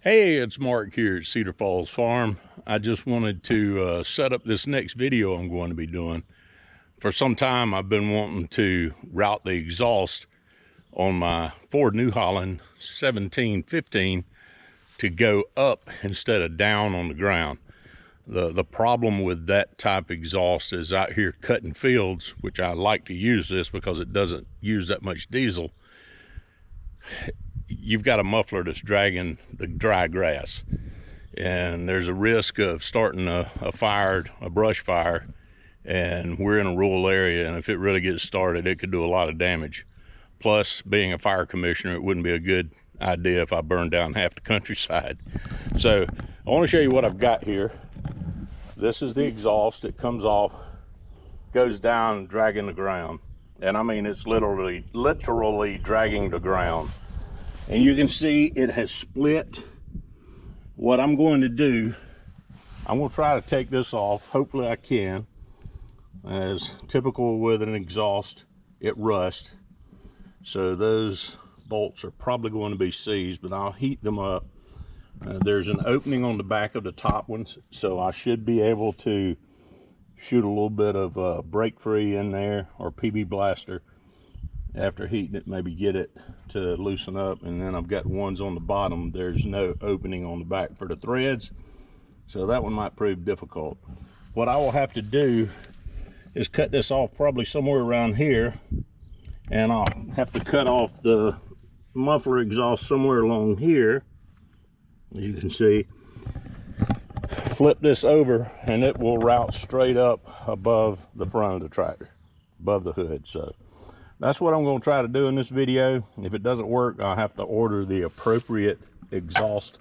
Hey, it's Mark here at Cedar Falls Farm. I just wanted to set up this next video I'm going to be doing. For some time I've been wanting to route the exhaust on my Ford New Holland 1715 to go up instead of down on the ground. The problem with that type exhaust is out here cutting fields, which I like to use this because it doesn't use that much diesel. You've got a muffler that's dragging the dry grass, and there's a risk of starting a brush fire, and we're in a rural area, and if it really gets started it could do a lot of damage. Plus, being a fire commissioner, it wouldn't be a good idea if I burned down half the countryside. So I want to show you what I've got here. This is the exhaust. It comes off, goes down, dragging the ground, and I mean it's literally dragging the ground. And you can see it has split. What I'm going to do, I'm going to try to take this off. Hopefully I can. As typical with an exhaust, it rusts. So those bolts are probably going to be seized, but I'll heat them up. There's an opening on the back of the top ones, so I should be able to shoot a little bit of break free in there, or PB blaster. After heating it, maybe get it to loosen up. And then I've got ones on the bottom. There's no opening on the back for the threads, so that one might prove difficult. What I will have to do is cut this off probably somewhere around here, and I'll have to cut off the muffler exhaust somewhere along here. As you can see, flip this over and it will route straight up above the front of the tractor, above the hood. So that's what I'm going to try to do in this video. If it doesn't work, I'll have to order the appropriate exhaust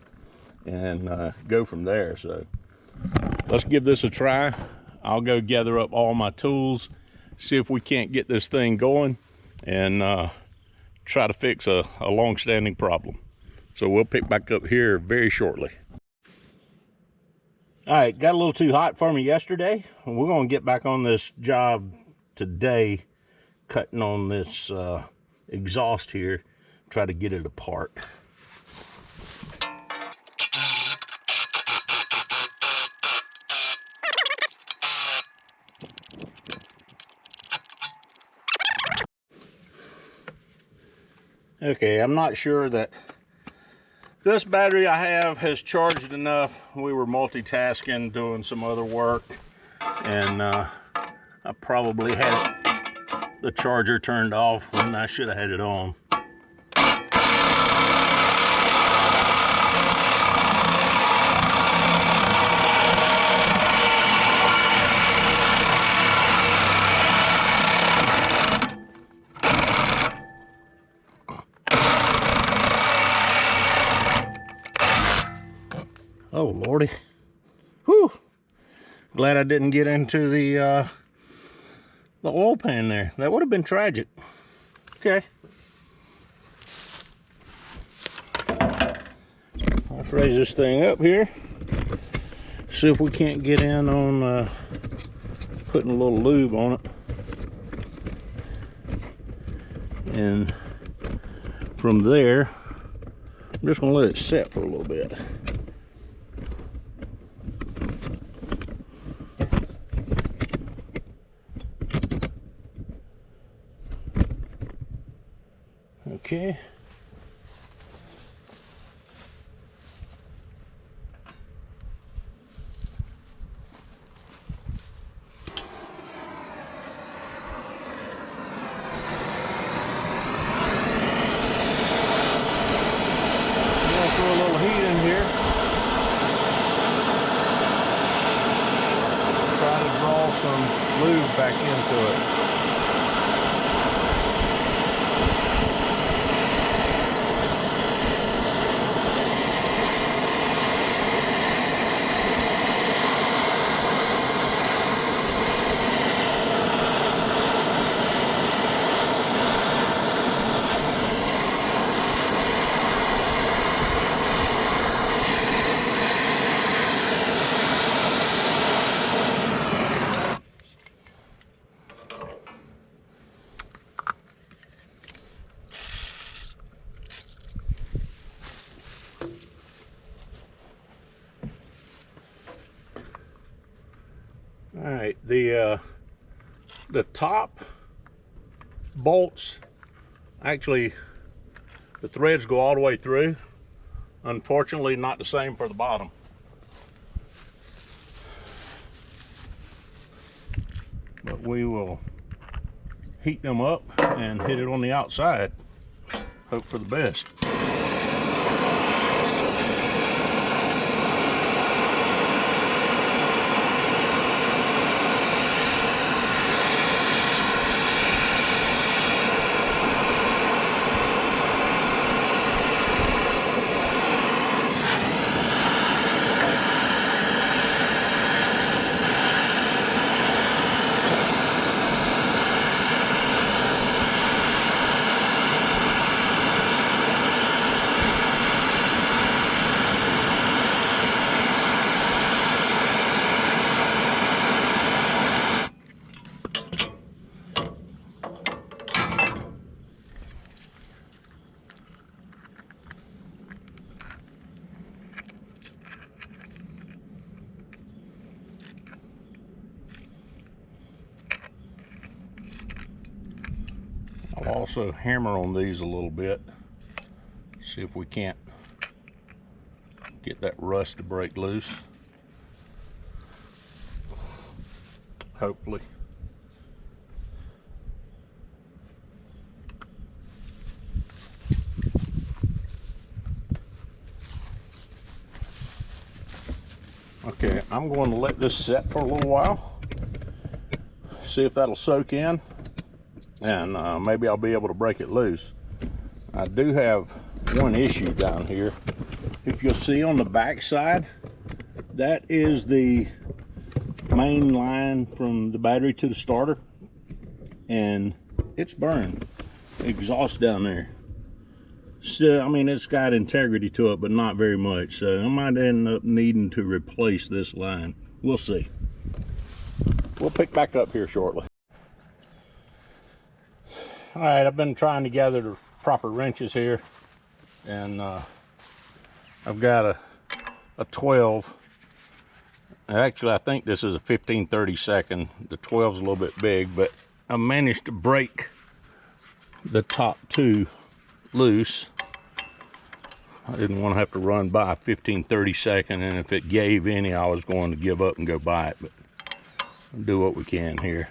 and go from there. So let's give this a try. I'll go gather up all my tools, see if we can't get this thing going, and try to fix a long-standing problem. So we'll pick back up here very shortly. All right, got a little too hot for me yesterday. We're going to get back on this job today, cutting on this exhaust here, try to get it apart. Okay, I'm not sure that this battery I have has charged enough. We were multitasking, doing some other work, and I probably had the charger turned off when I should have had it on. Oh Lordy. Whew. Glad I didn't get into the oil pan there. That would have been tragic. Okay. Let's raise this thing up here. See if we can't get in on putting a little lube on it. And from there, I'm just going to let it set for a little bit. Okay. Throw a little heat in here. Try to draw some lube back into it. right, the top bolts, actually the threads go all the way through. Unfortunately, not the same for the bottom. But we will heat them up and hit it on the outside. Hope for the best. I'll also hammer on these a little bit, see if we can't get that rust to break loose. Hopefully. Okay, I'm going to let this set for a little while, see if that'll soak in, and maybe I'll be able to break it loose. I do have one issue down here. If you'll see on the back side, that is the main line from the battery to the starter, and it's burned. Exhaust down there. So, I mean, it's got integrity to it, but not very much. So I might end up needing to replace this line. We'll see. We'll pick back up here shortly. All right, I've been trying to gather the proper wrenches here, and I've got a 12. Actually, I think this is a 15/32. The 12's a little bit big, but I managed to break the top two loose. I didn't want to have to run by a 15/32, and if it gave any, I was going to give up and go buy it, but we'll do what we can here.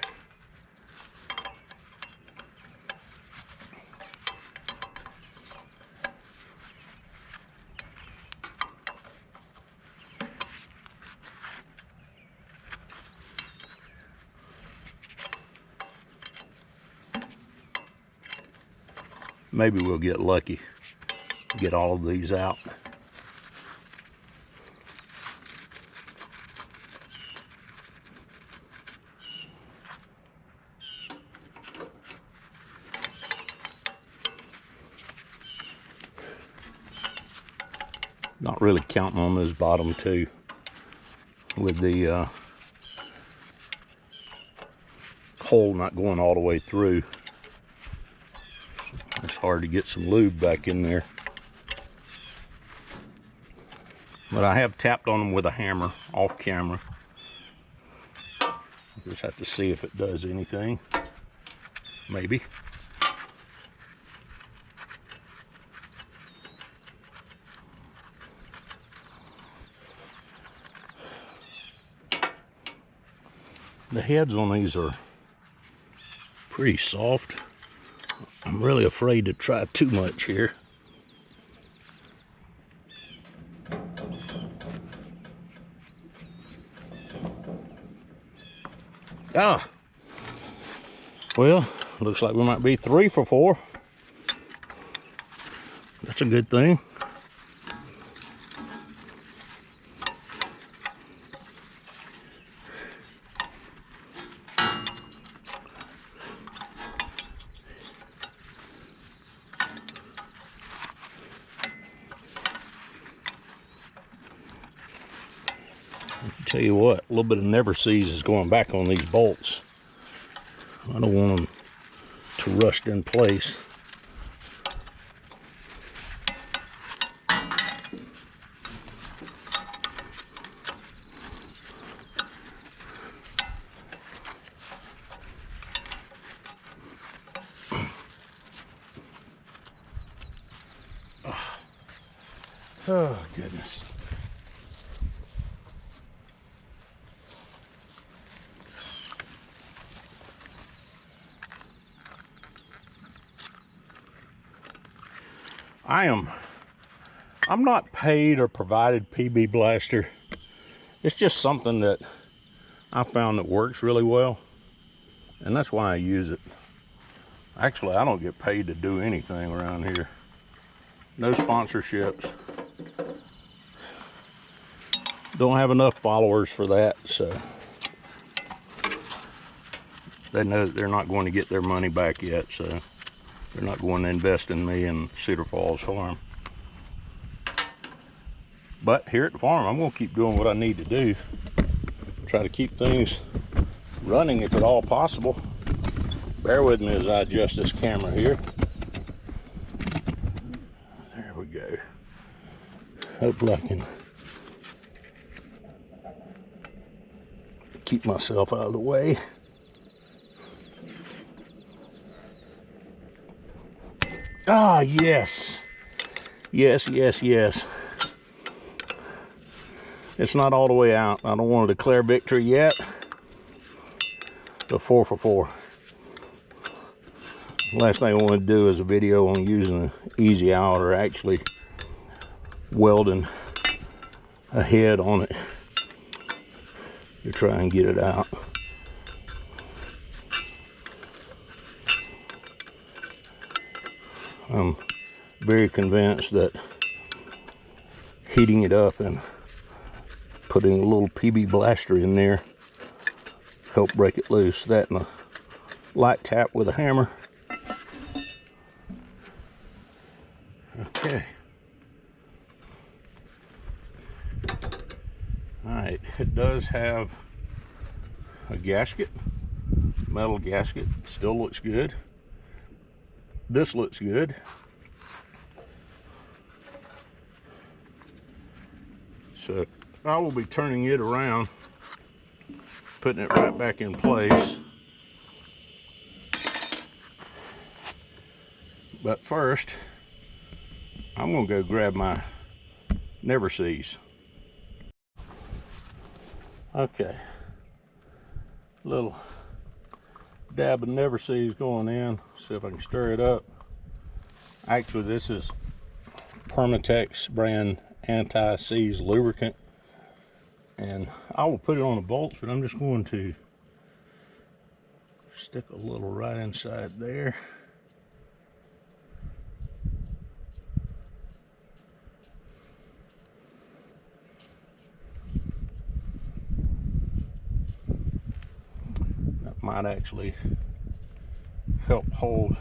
Maybe we'll get lucky, get all of these out. Not really counting on this bottom two with the hole not going all the way through. It's hard to get some lube back in there. But I have tapped on them with a hammer off camera. Just have to see if it does anything. Maybe. The heads on these are pretty soft. I'm really afraid to try too much here. Ah, well, looks like we might be 3 for 4. That's a good thing. Tell you what, a little bit of never sees is going back on these bolts. I don't want them to rust in place. Oh, goodness. I'm not paid or provided PB blaster. It's just something that I found that works really well, and that's why I use it. Actually, I don't get paid to do anything around here. No sponsorships. Don't have enough followers for that, so they know that they're not going to get their money back yet, so they're not going to invest in me and Cedar Falls Farm. But here at the farm, I'm going to keep doing what I need to do. Try to keep things running if at all possible. Bear with me as I adjust this camera here. There we go. Hopefully I can keep myself out of the way. Ah, yes. Yes, yes, yes. It's not all the way out. I don't want to declare victory yet. But 4 for 4. Last thing I want to do is a video on using an easy out or actually welding a head on it to try and get it out. I'm very convinced that heating it up and putting a little PB blaster in there help break it loose. That and a light tap with a hammer. Okay. Alright, it does have a gasket, metal gasket, still looks good. This looks good. So I will be turning it around, putting it right back in place. But first, I'm going to go grab my Never Sees. Okay. Little dab of Never Sees going in. See if I can stir it up. Actually, this is Permatex brand anti-seize lubricant. And I will put it on the bolts, but I'm just going to stick a little right inside there. That might actually help hold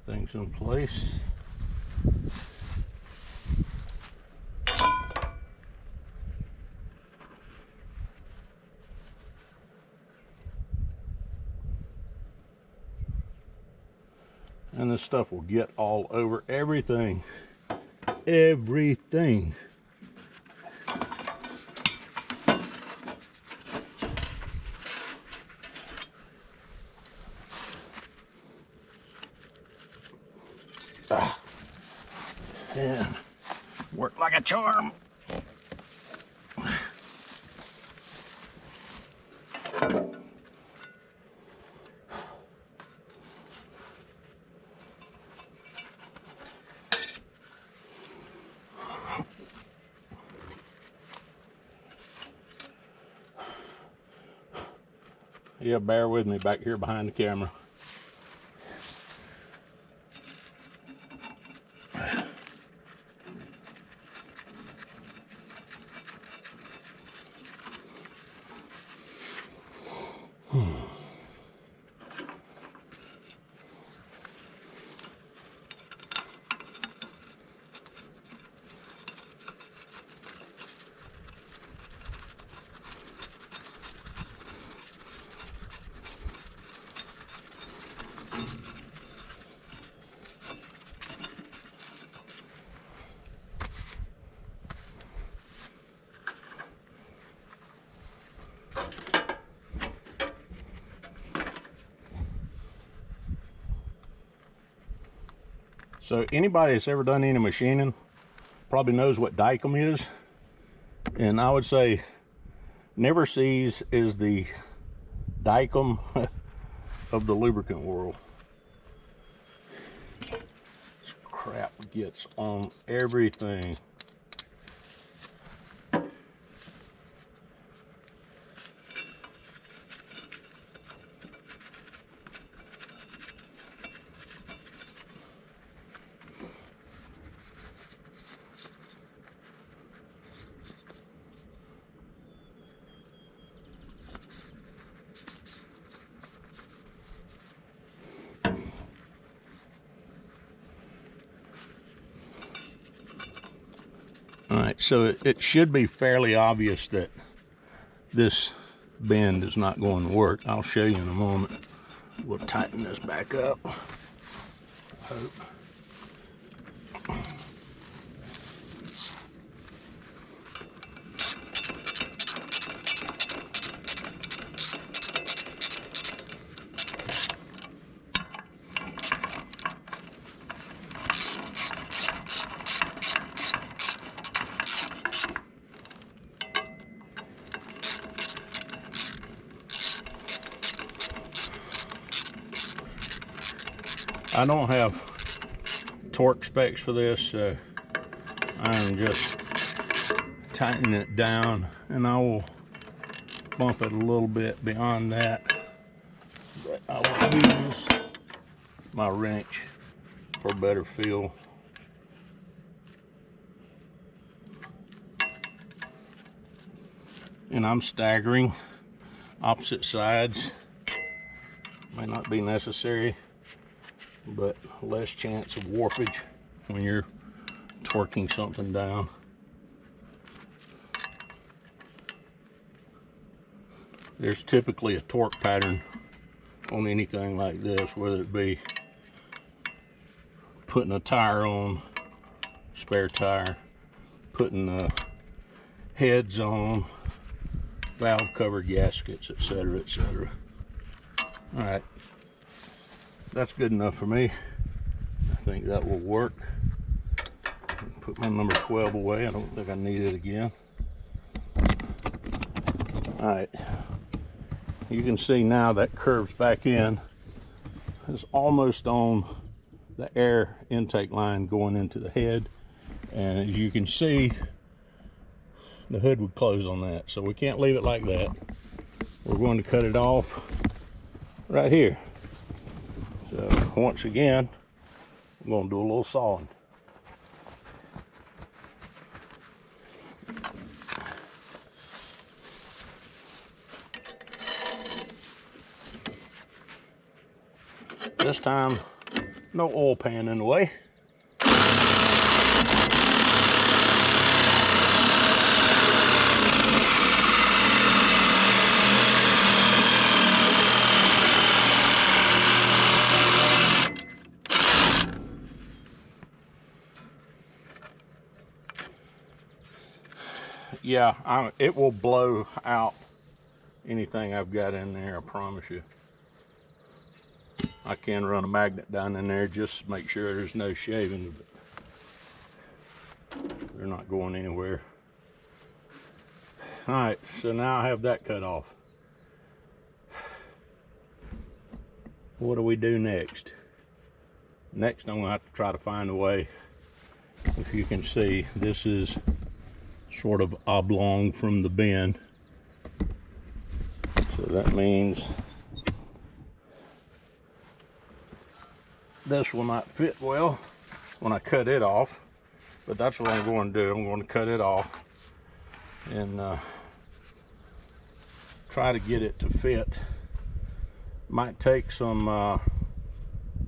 things in place. And this stuff will get all over everything. Everything. And work like a charm. Yeah, bear with me back here behind the camera. So anybody that's ever done any machining probably knows what Dykem is, and I would say Never Seas is the Dykem of the lubricant world. This crap gets on everything. Alright, so it should be fairly obvious that this bend is not going to work. I'll show you in a moment. We'll tighten this back up. I hope. I don't have torque specs for this, so I'm just tightening it down, and I will bump it a little bit beyond that. But I will use my wrench for a better feel. And I'm staggering opposite sides. May not be necessary, but less chance of warpage when you're torquing something down. There's typically a torque pattern on anything like this, whether it be putting a tire on, spare tire, putting heads on, valve cover gaskets, etc., etc. All right. That's good enough for me. I think that will work. Put my number 12 away. I don't think I need it again. All right. You can see now that curves back in. It's almost on the air intake line going into the head. And as you can see, the hood would close on that. So we can't leave it like that. We're going to cut it off right here. So once again, I'm going to do a little sawing. This time, no oil pan in the way. Yeah, it will blow out anything I've got in there, I promise you. I can run a magnet down in there just to make sure there's no shaving, but they're not going anywhere. All right, so now I have that cut off. What do we do next? Next, I'm gonna have to try to find a way. If you can see, this is sort of oblong from the bend. So that means this will not fit well when I cut it off, but that's what I'm going to do. I'm going to cut it off and try to get it to fit. Might take some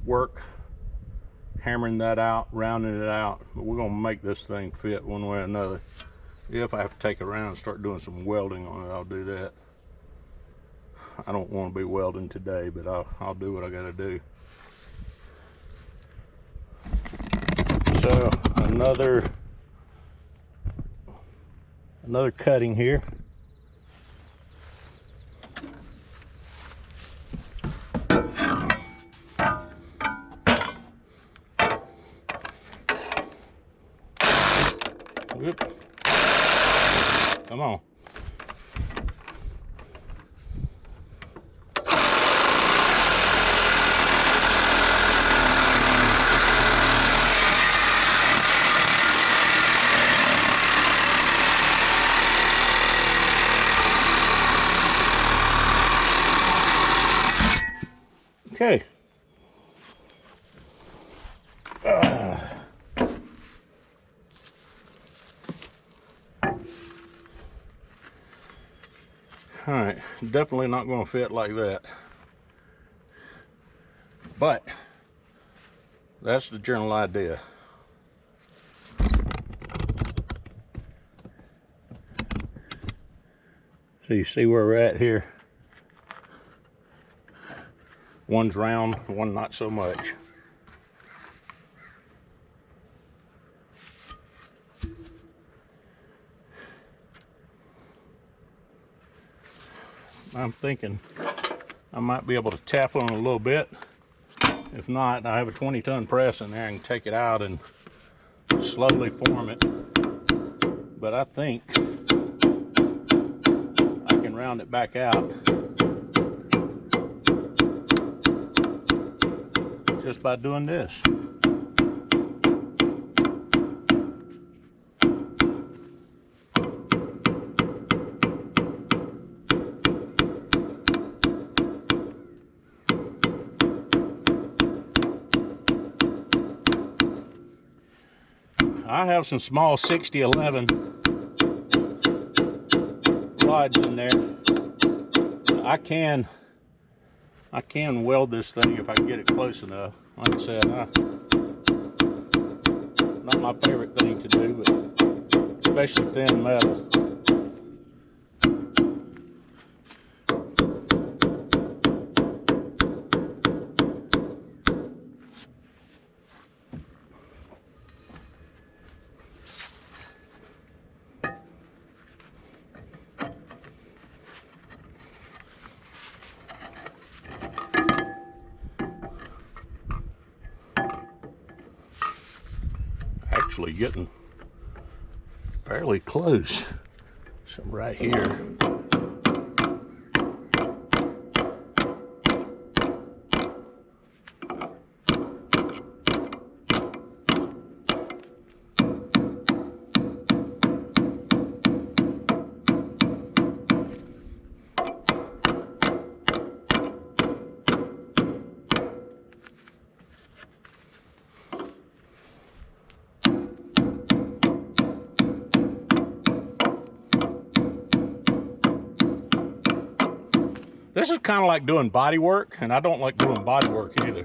work hammering that out, rounding it out, but we're going to make this thing fit one way or another. If I have to take it around and start doing some welding on it, I'll do that. I don't want to be welding today, but I'll do what I got to do. So another cutting here. Oop. Come on. Okay. All right, definitely not going to fit like that, but that's the general idea. So you see where we're at here. One's round, one not so much. I'm thinking I might be able to tap on it a little bit. If not, I have a 20-ton press in there and take it out and slowly form it. But I think I can round it back out just by doing this. I have some small 6011 rods in there. I can weld this thing if I can get it close enough. Like I said, not my favorite thing to do, but especially thin metal. Actually getting fairly close. Some right here. This is kind of like doing body work, and I don't like doing body work either.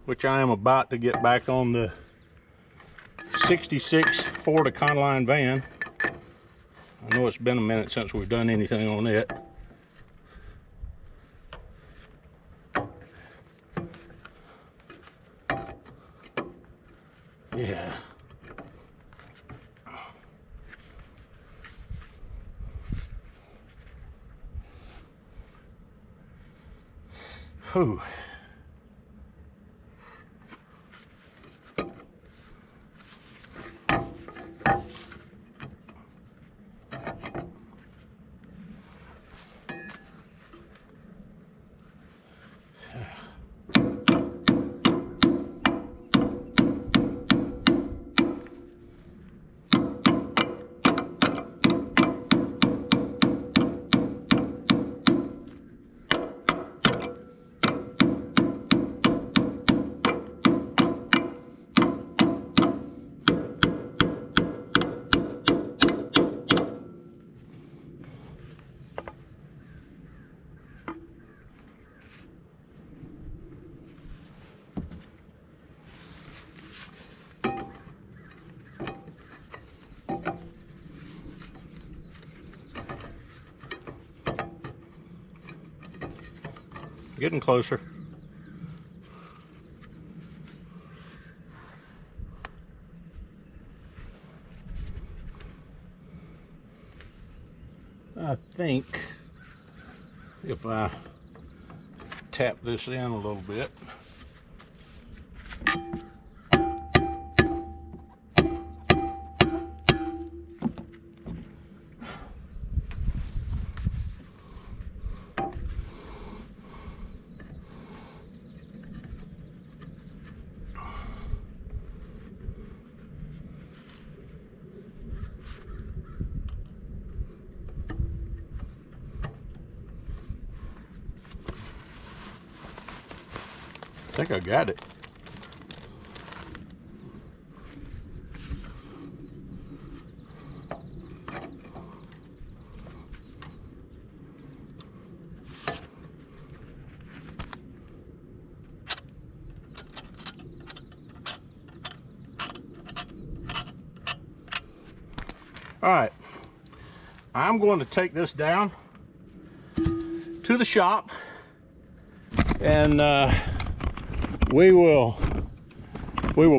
Which I am about to get back on the 66 Ford Econoline van. I know it's been a minute since we've done anything on it. Yeah. Whew. Getting closer. I think if I tap this in a little bit, I think I got it. All right, I'm going to take this down to the shop, and we will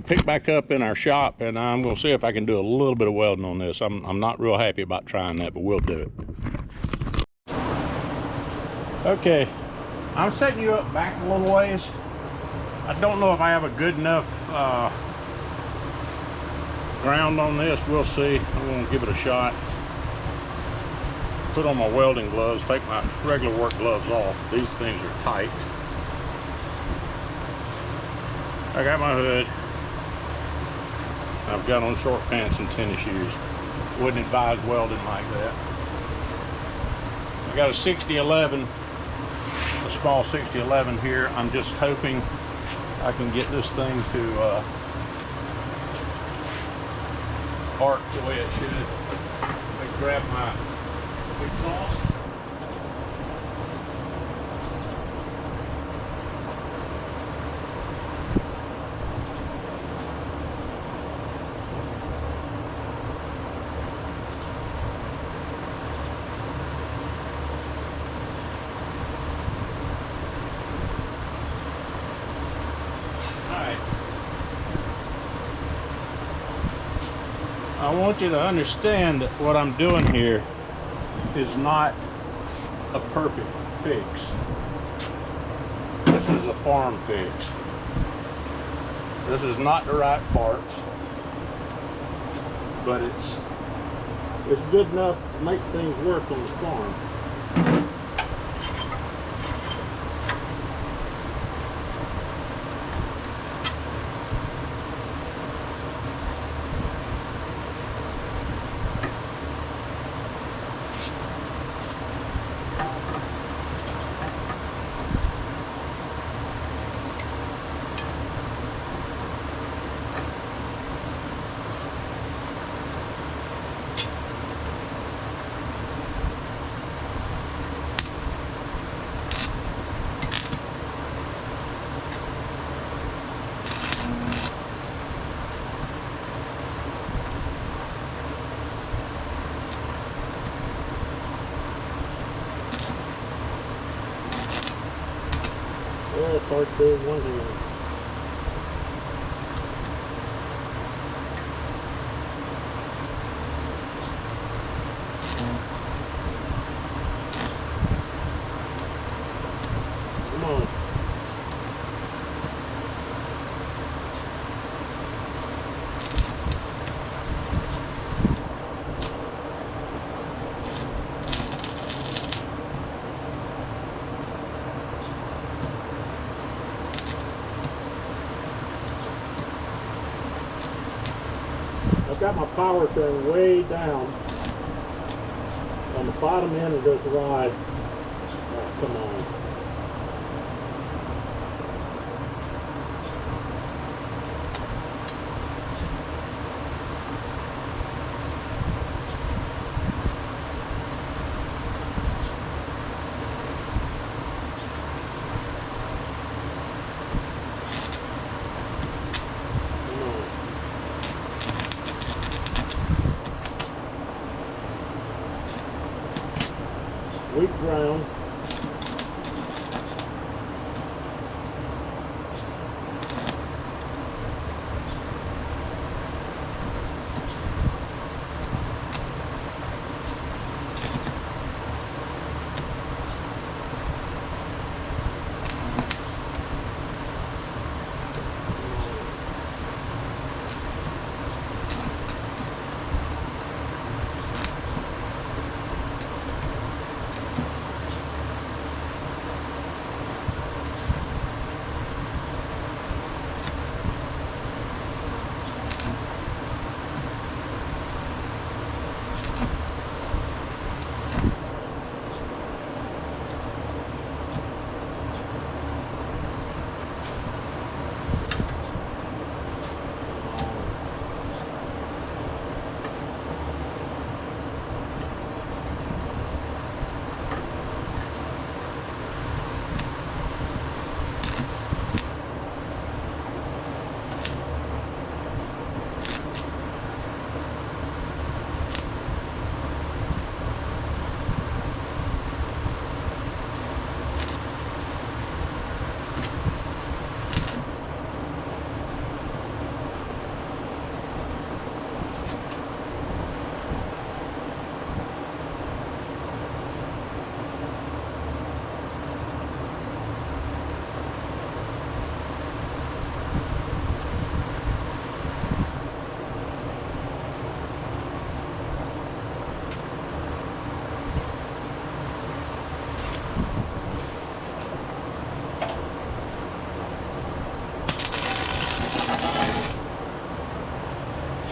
pick back up in our shop, and I'm going to see if I can do a little bit of welding on this. I'm not real happy about trying that, but we'll do it. Okay, I'm setting you up back a little ways. I don't know if I have a good enough ground on this. We'll see. I'm going to give it a shot. Put on my welding gloves, take my regular work gloves off. These things are tight. I got my hood. I've got on short pants and tennis shoes. Wouldn't advise welding like that. I got a 6011, a small 6011 here. I'm just hoping I can get this thing to arc the way it should. Let me grab my exhaust. I want you to understand that what I'm doing here is not a perfect fix. This is a farm fix. This is not the right parts, but it's good enough to make things work on the farm. Well, it's hard to do in one hand. Come on. I've got my power turned way down on the bottom end of this rod. Oh, come on. Weak ground.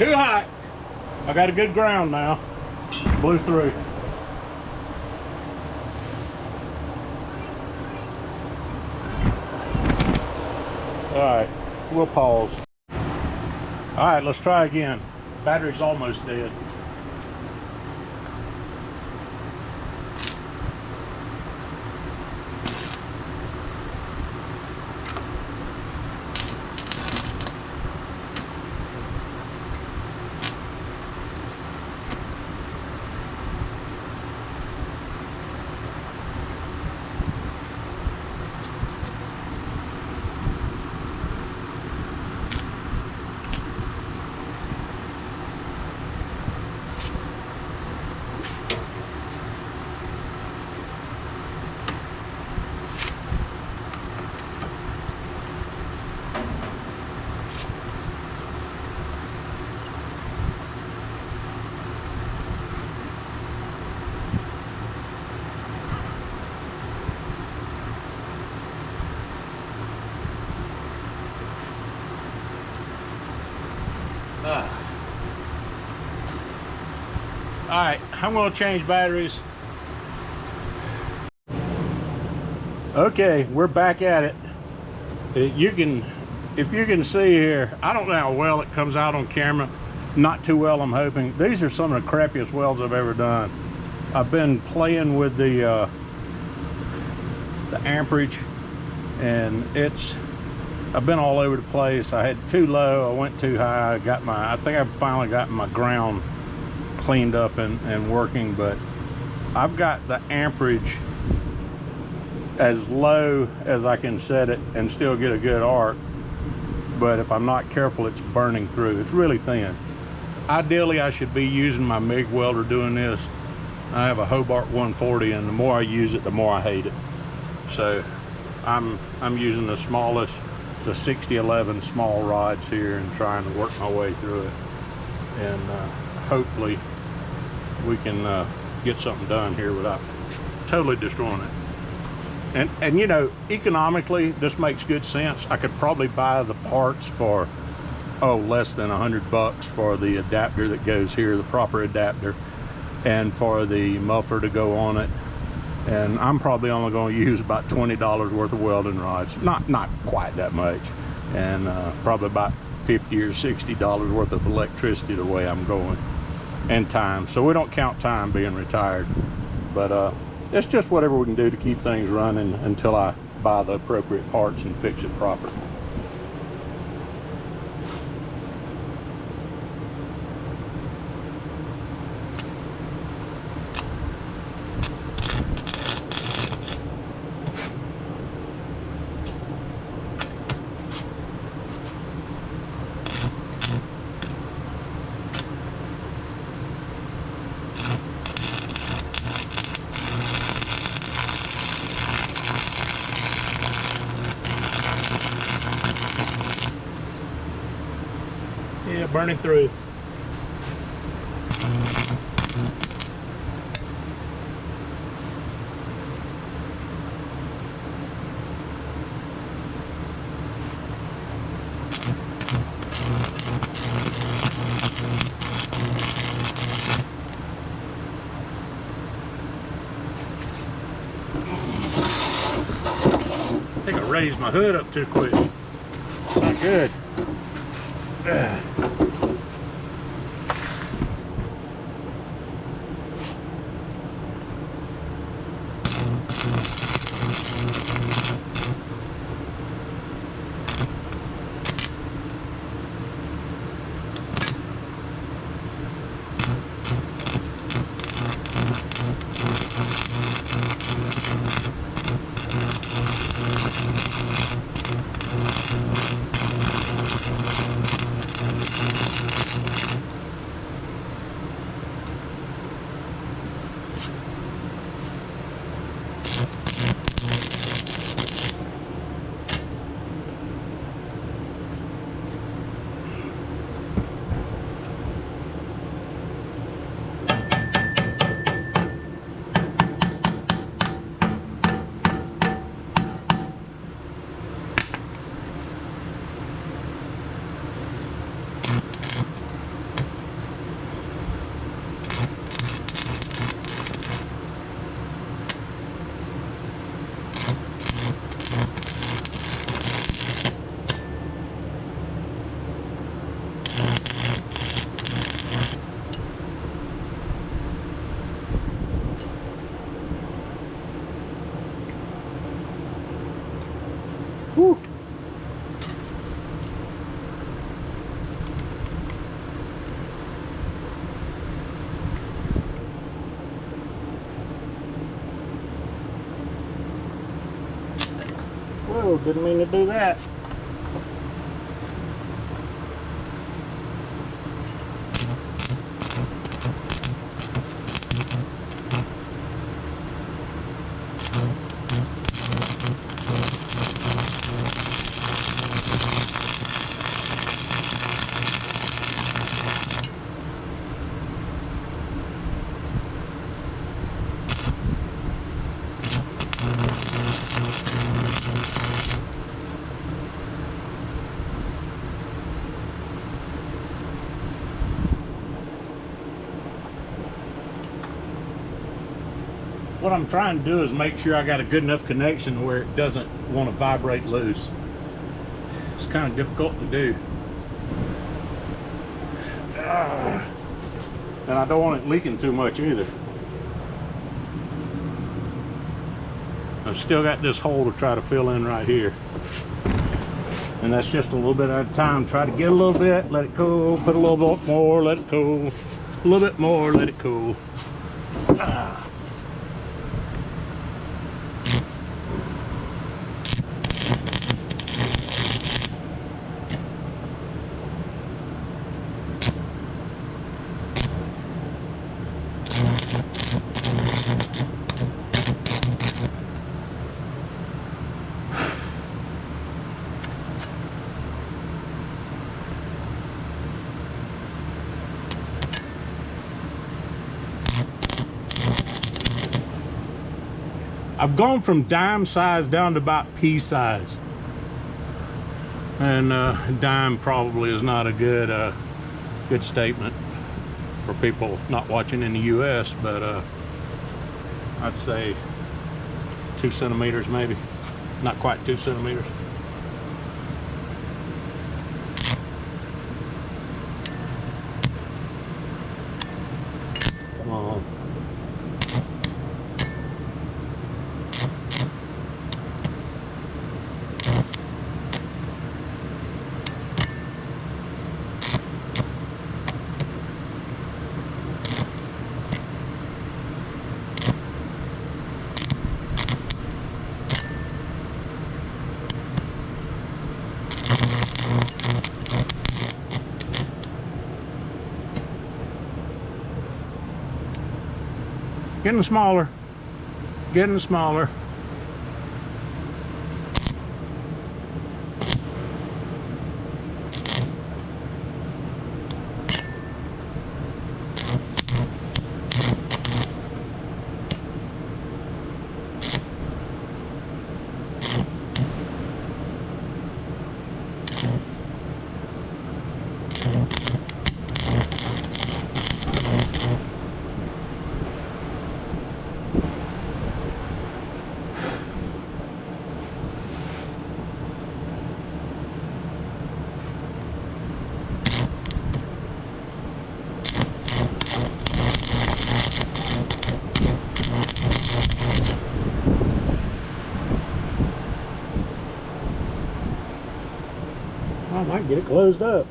Too hot. I got a good ground now. Blew through. All right, we'll pause. All right, let's try again. Battery's almost dead. All right, I'm going to change batteries. Okay, we're back at it. If you can see here, I don't know how well it comes out on camera. Not too well, I'm hoping. These are some of the crappiest welds I've ever done. I've been playing with the amperage, and I've been all over the place. I had too low, I went too high. I think I finally got my ground cleaned up and working, but I've got the amperage as low as I can set it and still get a good arc. But if I'm not careful, it's burning through. It's really thin. Ideally, I should be using my MIG welder doing this. I have a Hobart 140, and the more I use it, the more I hate it. So I'm using the smallest, the 6011 small rods here, and trying to work my way through it. And hopefully we can get something done here without totally destroying it. And you know, economically, this makes good sense. I could probably buy the parts for less than $100 for the adapter that goes here, the proper adapter, and for the muffler to go on it. And I'm probably only going to use about $20 worth of welding rods, not quite that much, and probably about $50 or $60 worth of electricity the way I'm going, and time. So we don't count time being retired, but it's just whatever we can do to keep things running until I buy the appropriate parts and fix it properly. Yeah, burning through. I think I raised my hood up too quick. Not good. Whew. Whoa, didn't mean to do that. What I'm trying to do is make sure I got a good enough connection where it doesn't want to vibrate loose. It's kind of difficult to do. And I don't want it leaking too much either. I've still got this hole to try to fill in right here. And that's just a little bit at a time. Try to get a little bit, let it cool, put a little bit more, let it cool. A little bit more, let it cool. I've gone from dime size down to about pea size, and dime probably is not a good good statement for people not watching in the US, but I'd say 2 centimeters maybe, not quite 2 centimeters. Come on. Getting smaller, getting smaller. I might get it closed up.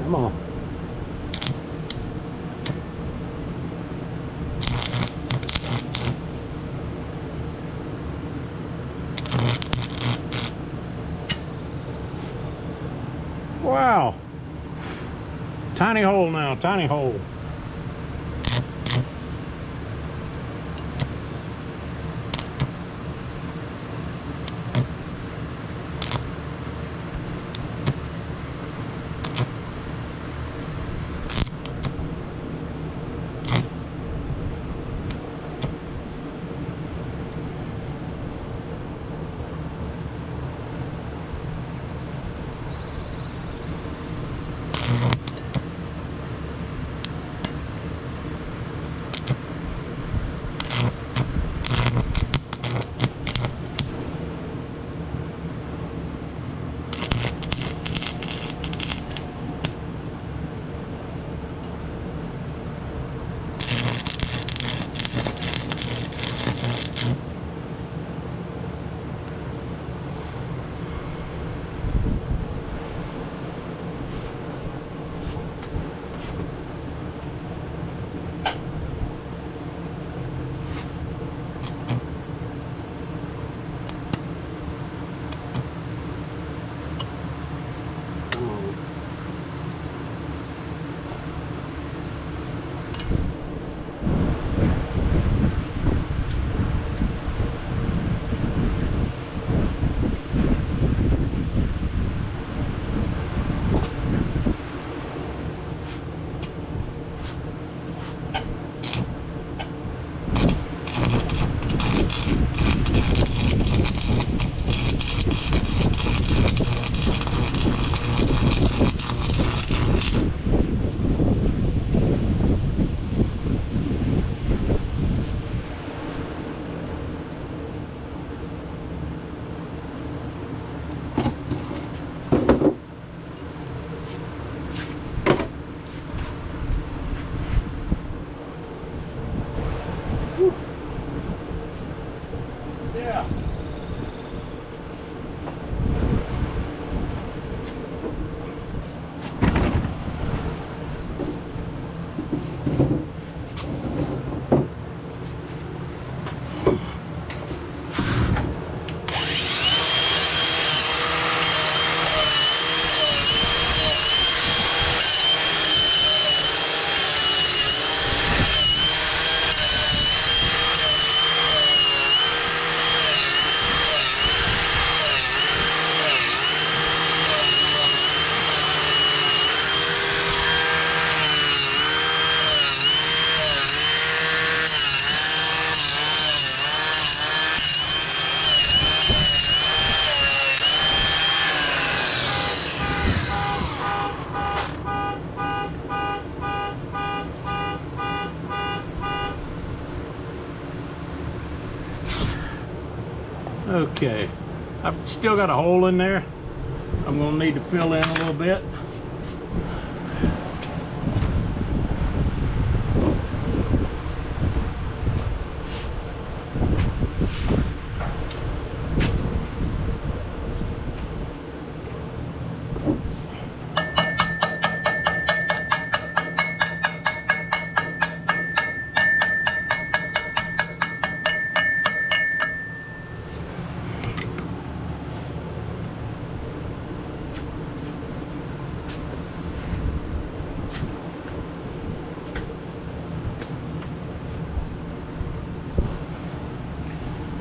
Come on. Wow. Tiny hole now, tiny hole. Okay, I've still got a hole in there. I'm gonna need to fill in a little bit.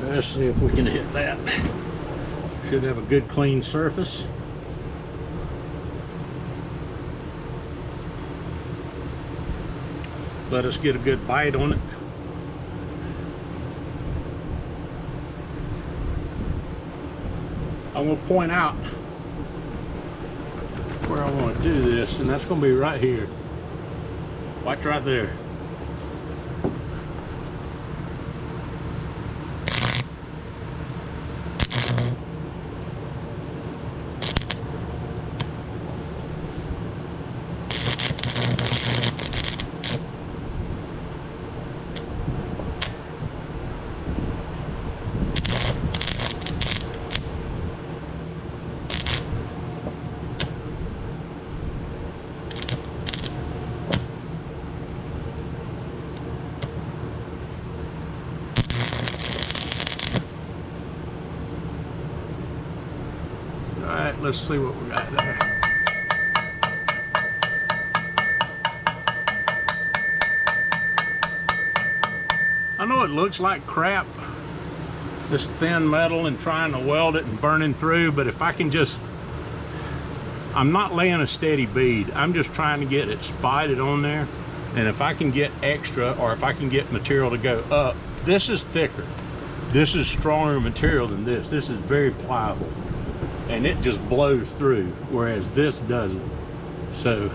Let's see if we can hit that. Should have a good clean surface. Let us get a good bite on it. I'm going to point out where I want to do this, and that's going to be right here. Watch right there. Alright, let's see what we got there. I know it looks like crap, this thin metal, and trying to weld it and burning through, but if I can just, I'm not laying a steady bead, I'm just trying to get it spotted on there, and if I can get extra, or if I can get material to go up, this is thicker. This is stronger material than this. This is very pliable, and it just blows through, whereas this doesn't. So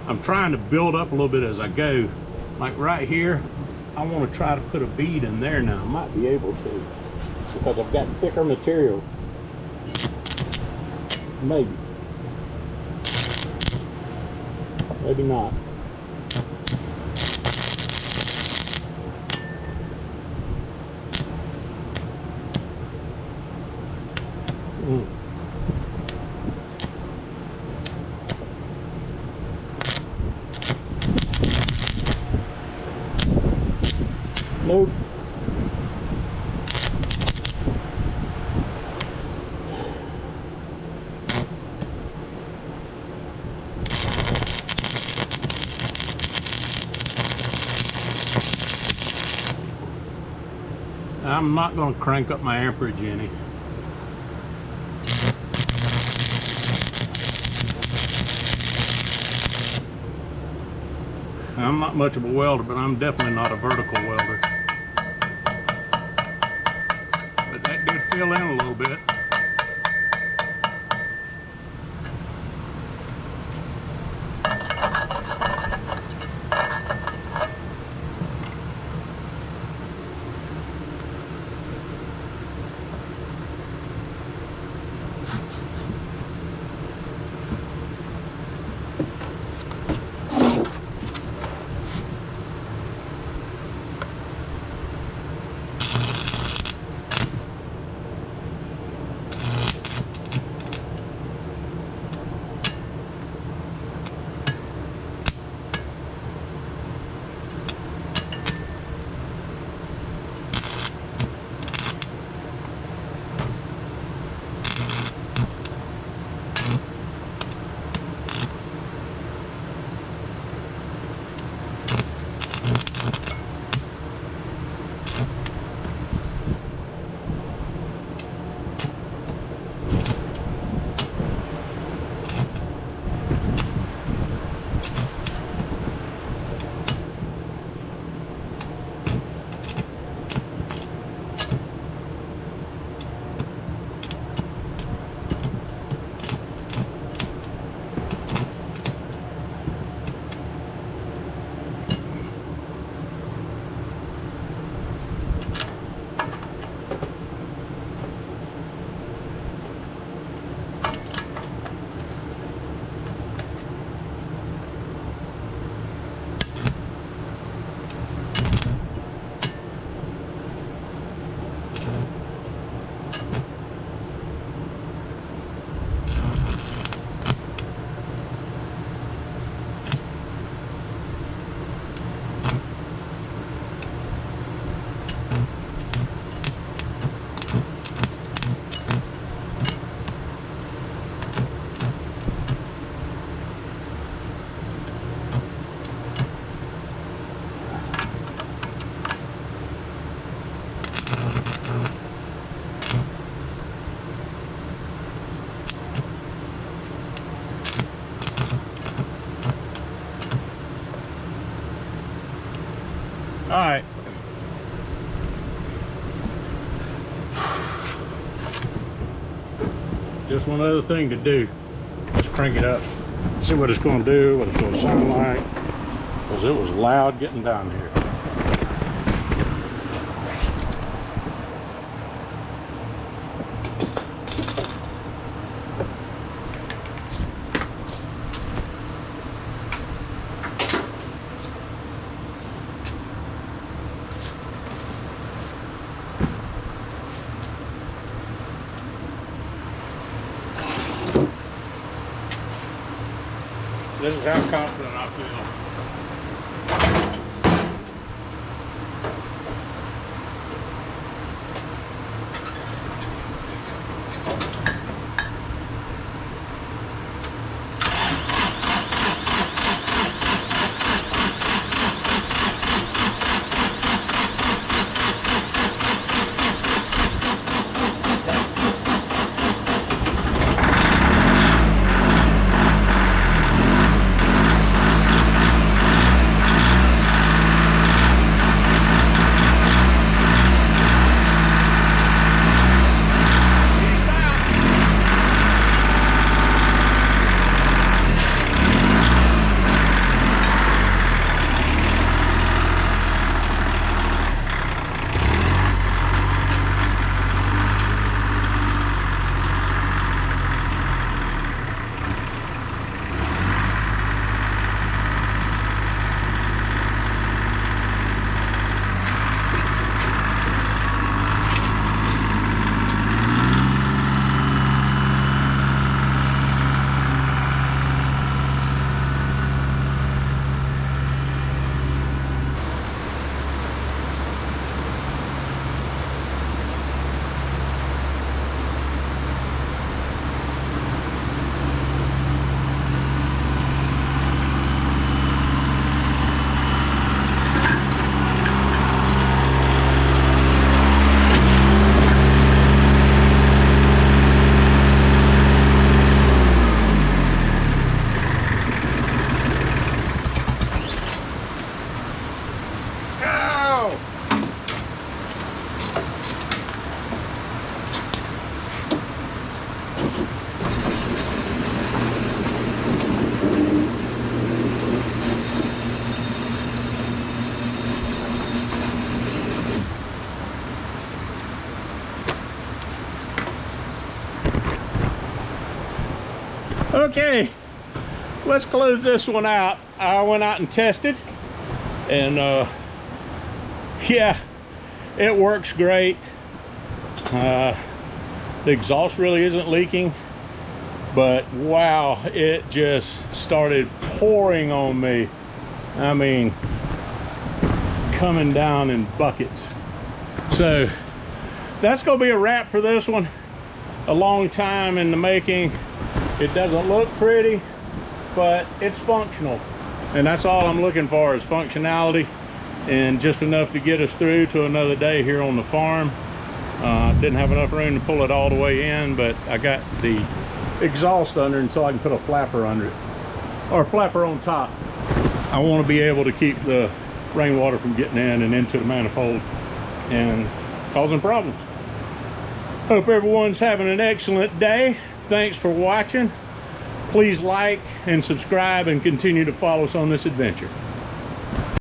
I'm trying to build up a little bit as I go. Like right here, I want to try to put a bead in there now. I might be able to, because I've got thicker material. Maybe. Maybe not. Nope. I'm not going to crank up my amperage any. I'm not much of a welder, but I'm definitely not a vertical welder. But that did fill in a little bit. All right. Just one other thing to do. Let's crank it up. See what it's going to do, what it's going to sound like. Because it was loud getting down here. This is how confident I feel. Okay, let's close this one out. I went out and tested, and yeah, it works great. The exhaust really isn't leaking, but wow, it just started pouring on me. I mean, coming down in buckets. So that's gonna be a wrap for this one. A long time in the making. It doesn't look pretty, but it's functional, and that's all I'm looking for is functionality, and just enough to get us through to another day here on the farm. Didn't have enough room to pull it all the way in, but I got the exhaust under until I can put a flapper under it, or a flapper on top. I want to be able to keep the rainwater from getting in and into the manifold and causing problems. Hope everyone's having an excellent day. Thanks for watching. Please like and subscribe and continue to follow us on this adventure.